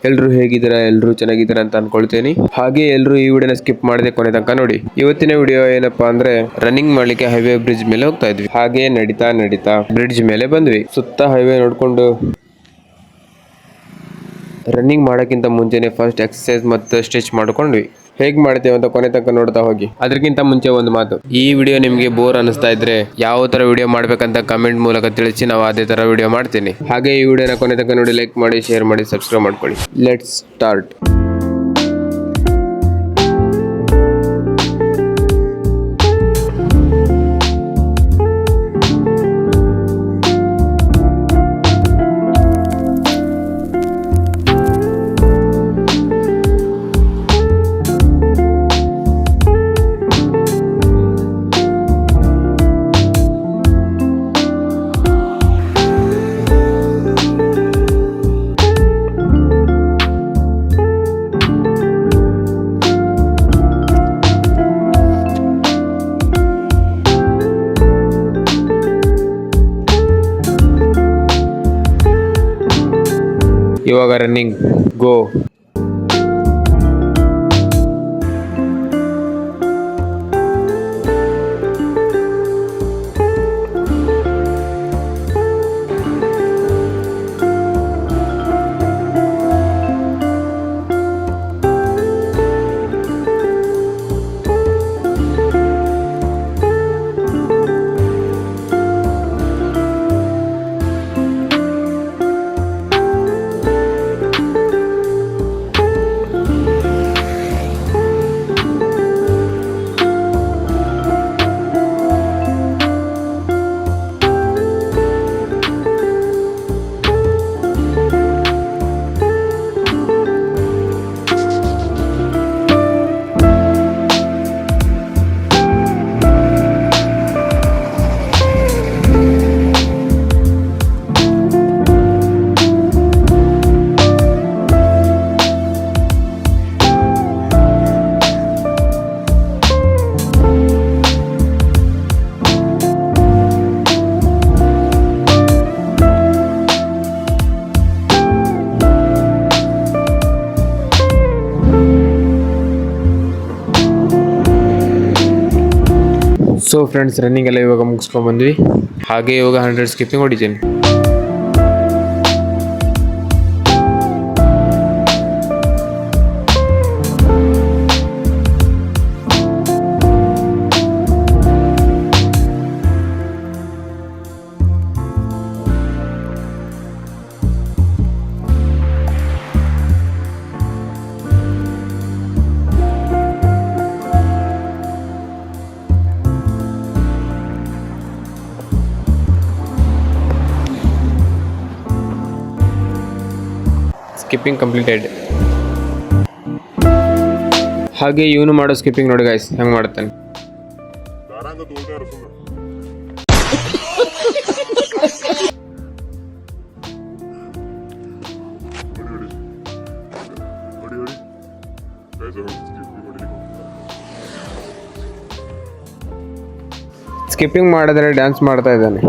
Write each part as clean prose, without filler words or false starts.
ಎಲ್ರು ಹೇಗಿದ್ದೀರಾ, ಎಲ್ರು ಚೆನ್ನಾಗಿದ್ದೀರಾ ಅಂತ ಅನ್ಕೊಳ್ತೇನೆ. ಹಾಗೆ ಎಲ್ರು ಈ ವಿಡಿಯೋನ ಸ್ಕಿಪ್ ಮಾಡದೆ ಕೊನೆ ತನಕ ನೋಡಿ. ಇವತ್ತಿನ ವಿಡಿಯೋ ಏನಪ್ಪಾ ಅಂದ್ರೆ ರನ್ನಿಂಗ್ ಮಾಡ್ಲಿಕ್ಕೆ ಹೈವೇ ಬ್ರಿಡ್ಜ್ ಮೇಲೆ ಹೋಗ್ತಾ ಇದ್ವಿ. ಹಾಗೆ ನಡಿತಾ ಬ್ರಿಡ್ಜ್ ಮೇಲೆ ಬಂದ್ವಿ. ಸುತ್ತ ಹೈವೇ ನೋಡ್ಕೊಂಡು ರನ್ನಿಂಗ್ ಮಾಡೋಕ್ಕಿಂತ ಮುಂಚೆನೆ ಫಸ್ಟ್ ಎಕ್ಸರ್ಸೈಸ್ ಮತ್ತು ಸ್ಟ್ರೆಚ್ ಮಾಡ್ಕೊಂಡ್ವಿ. ಹೇಗ್ ಮಾಡ್ತೇವೆ ಅಂತ ಕೊನೆ ತನಕ ನೋಡ್ತಾ ಹೋಗಿ. ಅದಕ್ಕಿಂತ ಮುಂಚೆ ಒಂದು ಮಾತು, ಈ ವಿಡಿಯೋ ನಿಮ್ಗೆ ಬೋರ್ ಅನಿಸ್ತಾ ಇದ್ರೆ ಯಾವ ತರ ವಿಡಿಯೋ ಮಾಡ್ಬೇಕಂತ ಕಮೆಂಟ್ ಮೂಲಕ ತಿಳಿಸಿ, ನಾವು ಅದೇ ತರ ವಿಡಿಯೋ ಮಾಡ್ತೀನಿ. ಹಾಗೆ ಈ ವಿಡಿಯೋನ ಕೊನೆ ತನಕ ನೋಡಿ, ಲೈಕ್ ಮಾಡಿ, ಶೇರ್ ಮಾಡಿ, ಸಬ್ಸ್ಕ್ರೈಬ್ ಮಾಡ್ಕೊಳ್ಳಿ. Let's start. ಇವಾಗ ರನ್ನಿಂಗ್ ಗೋ. ಸೊ ಫ್ರೆಂಡ್ಸ್, ರನ್ನಿಂಗ್ ಎಲ್ಲ ಇವಾಗ ಮುಗಿಸ್ಕೊಂಡು ಬಂದ್ವಿ. ಹಾಗೆ ಇವಾಗ 100 ಸ್ಕಿಪ್ಪಿಂಗ್ ಹೊಡಿತೀನಿ. Skipping completed. ಹಾಗೆ ಇವನು ಮಾಡೋ ಸ್ಕಿಪ್ಪಿಂಗ್ ನೋಡಿ ಗೈಸ್, ಹೆಂಗ್ ಮಾಡ್ತಾನೆ. ಸ್ಕಿಪ್ಪಿಂಗ್ ಮಾಡಿದ್ರೆ ಡ್ಯಾನ್ಸ್ ಮಾಡ್ತಾ ಇದ್ದಾನೆ.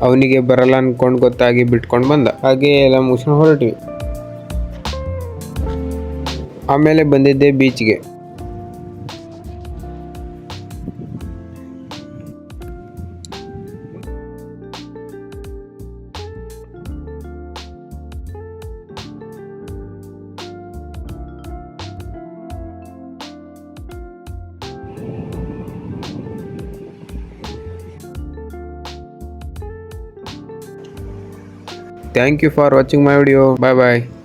ಅವನಿಗೆ ಬರಲ್ಲ ಅನ್ಕೊಂಡ್ ಗೊತ್ತಾಗಿ ಬಿಟ್ಕೊಂಡ್ ಬಂದ. ಹಾಗೆ ಎಲ್ಲ ಮುಗಿಸ್ಕೊಂಡು ಹೊರಟ್ವಿ. ಆಮೇಲೆ ಬಂದಿದ್ದೆ ಬೀಚ್ಗೆ. Thank you for watching my video. Bye bye.